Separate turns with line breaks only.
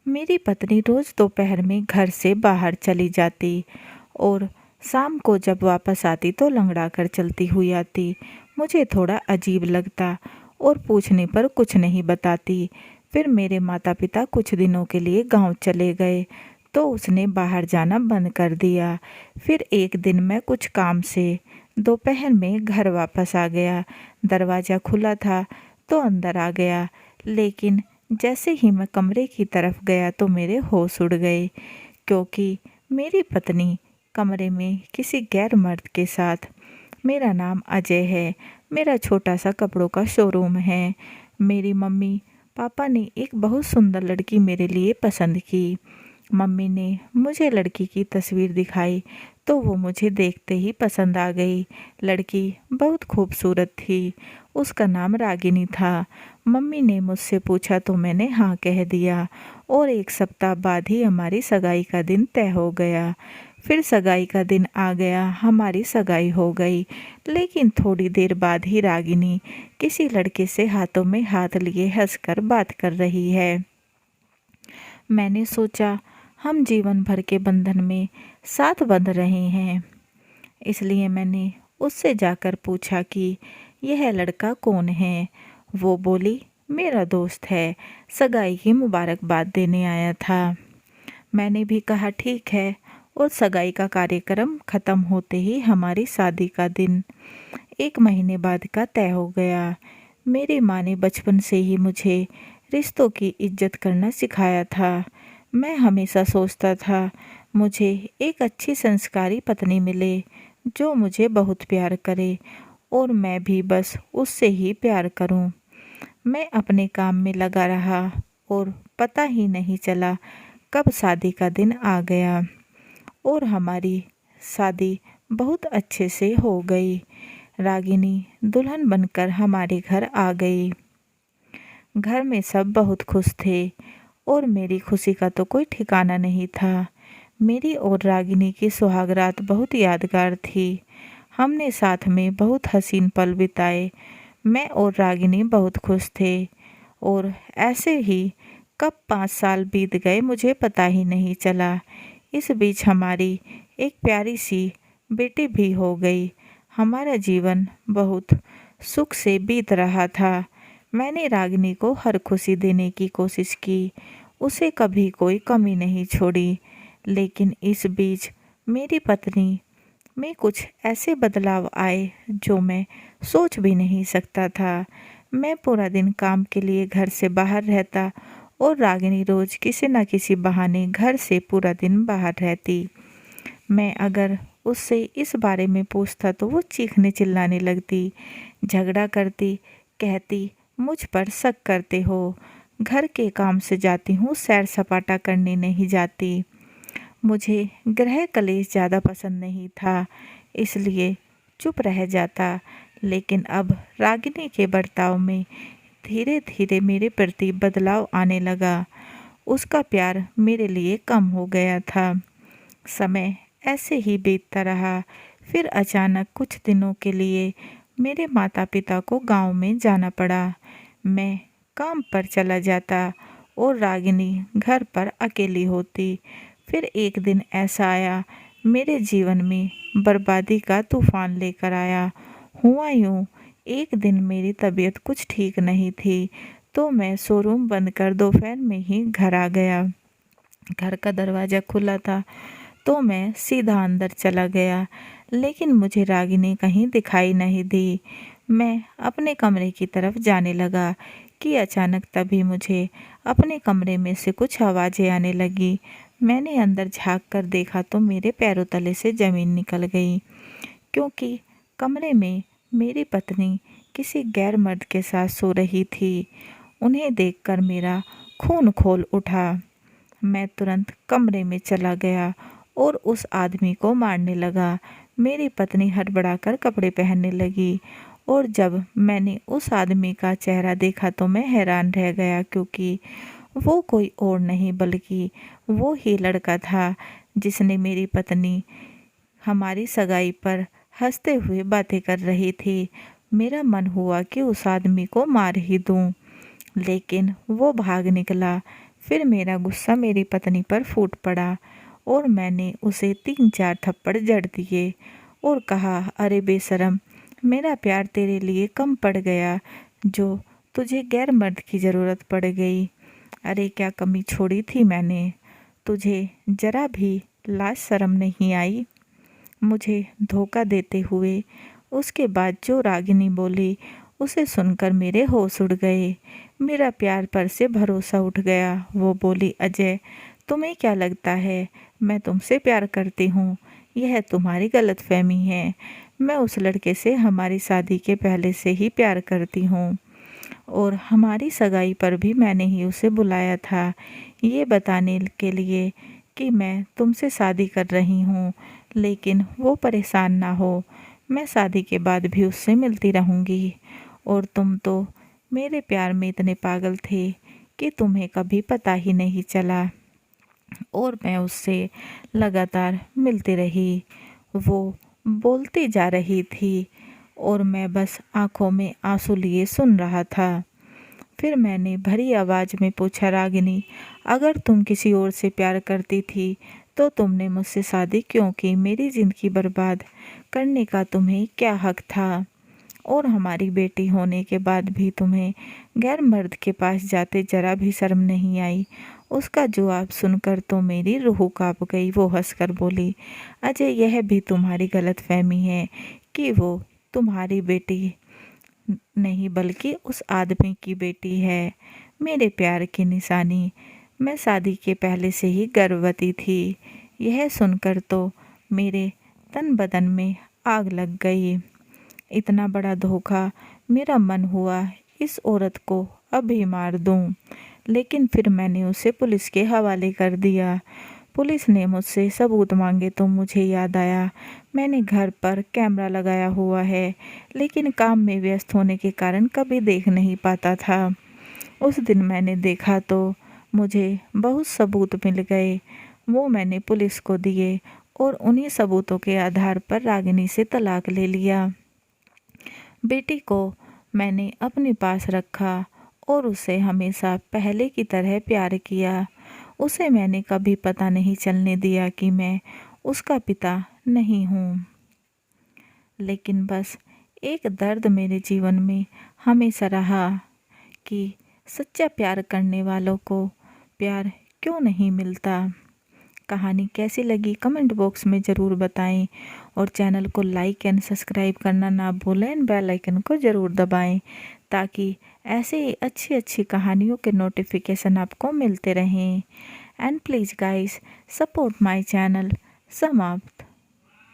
मेरी पत्नी रोज दोपहर में घर से बाहर चली जाती और शाम को जब वापस आती तो लंगड़ा कर चलती हुई आती। मुझे थोड़ा अजीब लगता और पूछने पर कुछ नहीं बताती। फिर मेरे माता पिता कुछ दिनों के लिए गांव चले गए तो उसने बाहर जाना बंद कर दिया। फिर एक दिन मैं कुछ काम से दोपहर में घर वापस आ गया। दरवाज़ा खुला था तो अंदर आ गया, लेकिन जैसे ही मैं कमरे की तरफ गया तो मेरे होश उड़ गए, क्योंकि मेरी पत्नी कमरे में किसी गैर मर्द के साथ। मेरा नाम अजय है। मेरा छोटा सा कपड़ों का शोरूम है। मेरी मम्मी पापा ने एक बहुत सुंदर लड़की मेरे लिए पसंद की। मम्मी ने मुझे लड़की की तस्वीर दिखाई तो वो मुझे देखते ही पसंद आ गई। लड़की बहुत खूबसूरत थी। उसका नाम रागिनी था। मम्मी ने मुझसे पूछा तो मैंने हाँ कह दिया और एक सप्ताह बाद ही हमारी सगाई का दिन तय हो गया। फिर सगाई का दिन आ गया, हमारी सगाई हो गई, लेकिन थोड़ी देर बाद ही रागिनी किसी लड़के से हाथों में हाथ लिए हंसकर बात कर रही है। मैंने सोचा हम जीवन भर के बंधन में साथ बंध रहे हैं, इसलिए मैंने उससे जाकर पूछा कि यह लड़का कौन है। वो बोली मेरा दोस्त है, सगाई की मुबारकबाद देने आया था। मैंने भी कहा ठीक है, और सगाई का कार्यक्रम खत्म होते ही हमारी शादी का दिन 1 महीने बाद का तय हो गया। मेरी माँ ने बचपन से ही मुझे रिश्तों की इज्जत करना सिखाया था। मैं हमेशा सोचता था मुझे एक अच्छी संस्कारी पत्नी मिले जो मुझे बहुत प्यार करे और मैं भी बस उससे ही प्यार करूं। मैं अपने काम में लगा रहा और पता ही नहीं चला कब शादी का दिन आ गया और हमारी शादी बहुत अच्छे से हो गई। रागिनी दुल्हन बनकर हमारे घर आ गई। घर में सब बहुत खुश थे और मेरी खुशी का तो कोई ठिकाना नहीं था। मेरी और रागिनी की सुहागरात बहुत यादगार थी। हमने साथ में बहुत हसीन पल बिताए। मैं और रागिनी बहुत खुश थे और ऐसे ही कब 5 साल बीत गए मुझे पता ही नहीं चला। इस बीच हमारी एक प्यारी सी बेटी भी हो गई। हमारा जीवन बहुत सुख से बीत रहा था। मैंने रागिनी को हर खुशी देने की कोशिश की, उसे कभी कोई कमी नहीं छोड़ी। लेकिन इस बीच मेरी पत्नी में कुछ ऐसे बदलाव आए जो मैं सोच भी नहीं सकता था। मैं पूरा दिन काम के लिए घर से बाहर रहता और रागिनी रोज किसी न किसी बहाने घर से पूरा दिन बाहर रहती। मैं अगर उससे इस बारे में पूछता तो वो चीखने चिल्लाने लगती, झगड़ा करती, कहती मुझ पर शक करते हो, घर के काम से जाती हूँ, सैर सपाटा करने नहीं जाती। मुझे गृह कलेश ज़्यादा पसंद नहीं था, इसलिए चुप रह जाता। लेकिन अब रागिनी के बर्ताव में धीरे धीरे मेरे प्रति बदलाव आने लगा। उसका प्यार मेरे लिए कम हो गया था। समय ऐसे ही बीतता रहा। फिर अचानक कुछ दिनों के लिए मेरे माता पिता को गांव में जाना पड़ा। मैं काम पर चला जाता और रागिनी घर पर अकेली होती। फिर एक दिन ऐसा आया मेरे जीवन में बर्बादी का तूफान लेकर आया। हुआ यूँ, एक दिन मेरी तबीयत कुछ ठीक नहीं थी तो मैं शोरूम बंद कर दोपहर में ही घर आ गया। घर का दरवाज़ा खुला था तो मैं सीधा अंदर चला गया, लेकिन मुझे रागिनी कहीं दिखाई नहीं दी। मैं अपने कमरे की तरफ जाने लगा कि अचानक तभी मुझे अपने कमरे में से कुछ आवाज़ें आने लगी। मैंने अंदर झांक कर देखा तो मेरे पैरों तले से ज़मीन निकल गई, क्योंकि कमरे में मेरी पत्नी किसी गैर मर्द के साथ सो रही थी। उन्हें देखकर मेरा खून खौल उठा। मैं तुरंत कमरे में चला गया और उस आदमी को मारने लगा। मेरी पत्नी हड़बड़ाकर कपड़े पहनने लगी और जब मैंने उस आदमी का चेहरा देखा तो मैं हैरान रह गया, क्योंकि वो कोई और नहीं बल्कि वो ही लड़का था जिसने मेरी पत्नी हमारी सगाई पर हंसते हुए बातें कर रही थी। मेरा मन हुआ कि उस आदमी को मार ही दूं, लेकिन वो भाग निकला। फिर मेरा गुस्सा मेरी पत्नी पर फूट पड़ा और मैंने उसे 3-4 थप्पड़ जड़ दिए और कहा, अरे बेशरम, मेरा प्यार तेरे लिए कम पड़ गया जो तुझे गैर मर्द की ज़रूरत पड़ गई। अरे क्या कमी छोड़ी थी मैंने, तुझे जरा भी लाज शर्म नहीं आई मुझे धोखा देते हुए। उसके बाद जो रागिनी बोली उसे सुनकर मेरे होश उड़ गए, मेरा प्यार पर से भरोसा उठ गया। वो बोली, अजय, तुम्हें क्या लगता है मैं तुमसे प्यार करती हूँ? यह तुम्हारी गलतफहमी है। मैं उस लड़के से हमारी शादी के पहले से ही प्यार करती हूँ और हमारी सगाई पर भी मैंने ही उसे बुलाया था, ये बताने के लिए कि मैं तुमसे शादी कर रही हूँ, लेकिन वो परेशान ना हो। मैं शादी के बाद भी उससे मिलती रहूँगी और तुम तो मेरे प्यार में इतने पागल थे कि तुम्हें कभी पता ही नहीं चला और मैं उससे लगातार मिलती रही। वो बोलती जा रही थी और मैं बस आंखों में आंसू लिए सुन रहा था। फिर मैंने भरी आवाज़ में पूछा, रागिनी, अगर तुम किसी और से प्यार करती थी तो तुमने मुझसे शादी क्यों की? मेरी ज़िंदगी बर्बाद करने का तुम्हें क्या हक था? और हमारी बेटी होने के बाद भी तुम्हें गैर मर्द के पास जाते जरा भी शर्म नहीं आई? उसका जवाब सुनकर तो मेरी रूह कांप गई। वो हंसकर बोली, अजय, यह भी तुम्हारी गलतफहमी है कि वो तुम्हारी बेटी नहीं बल्कि उस आदमी की बेटी है, मेरे प्यार की निशानी। मैं शादी के पहले से ही गर्भवती थी। यह सुनकर तो मेरे तन बदन में आग लग गई। इतना बड़ा धोखा, मेरा मन हुआ इस औरत को अभी मार दूं, लेकिन फिर मैंने उसे पुलिस के हवाले कर दिया। पुलिस ने मुझसे सबूत मांगे तो मुझे याद आया मैंने घर पर कैमरा लगाया हुआ है, लेकिन काम में व्यस्त होने के कारण कभी देख नहीं पाता था। उस दिन मैंने देखा तो मुझे बहुत सबूत मिल गए। वो मैंने पुलिस को दिए और उन्हीं सबूतों के आधार पर रागिनी से तलाक ले लिया। बेटी को मैंने अपने पास रखा और उसे हमेशा पहले की तरह प्यार किया। उसे मैंने कभी पता नहीं चलने दिया कि मैं उसका पिता नहीं हूँ। लेकिन बस एक दर्द मेरे जीवन में हमेशा रहा कि सच्चा प्यार करने वालों को प्यार क्यों नहीं मिलता। कहानी कैसी लगी कमेंट बॉक्स में ज़रूर बताएं और चैनल को लाइक एंड सब्सक्राइब करना ना भूलें एंड बेल आइकन को ज़रूर दबाएं ताकि ऐसे ही अच्छी अच्छी कहानियों के नोटिफिकेशन आपको मिलते रहें। And please guys, support my channel. समाप्त।